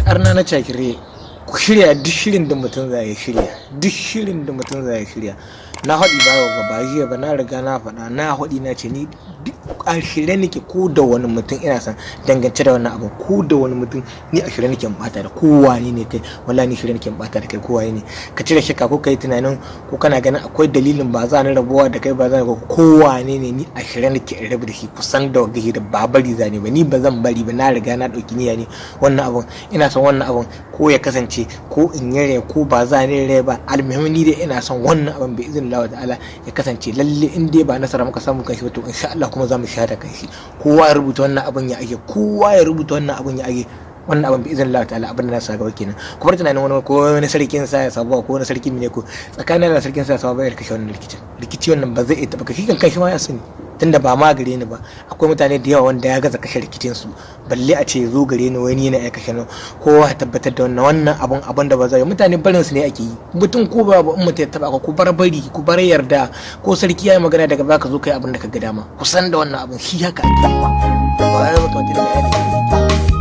arna na cakire ku shirya duk shirin da mutum zai shirya na haɗi ba jiya ba na riga na faɗa na haɗi na ce ni a shirye nake ko da wani mutum ina san dangance da wannan abu ko da wani mutum ni a shirye nake bata da kowa ne kai wallahi ni shirye nake bata da kai kowa ne ka cire shakka ko kai tunanin ko kana ganin akwai dalilin ba za ni rabuwa da kai ba za ni kowa ne ni a shirye nake in rabu da shi kusan da gashi da ba bari zani ba ni ba zan bari ba na riga na dauki niyya ne wannan abun ina son wannan abun ko ya kasance ko in yare ko ba za ni rai ba almuhimmi ni dai ina son wannan abun bi izinin Allah ta'ala ya kasance lalle in dai ba nasara muka samu kan shi to insha Allah kuma za mu shahada kan shi kowa ya rubuta wannan abun ya ake wannan abin bi izin Allah ta'ala abin da na sa gaba kenan kuma tunanin wani ko wani sarkin sa ya sabuwa ko wani sarki ne ko tsakanin da sarkin sa ya sabuwa ya kashe wannan rikici wannan ba zai iya taba kashi kan kai shi ma ya sani tunda ba ma gare ni ba akwai mutane da yawa wanda ya gaza kashe rikicin su balle a ce zo gare ni wani yana ya kashe ni kowa ya tabbatar da wannan abun da ba zai mutane barin su ne ake yi mutum ko ba in mutum ya taba ku bar bari ku bar yarda ko sarki ya yi magana daga baka zo kai abin da ka ga dama kusan da wannan abun shi haka ake yi ba ya mutum da ya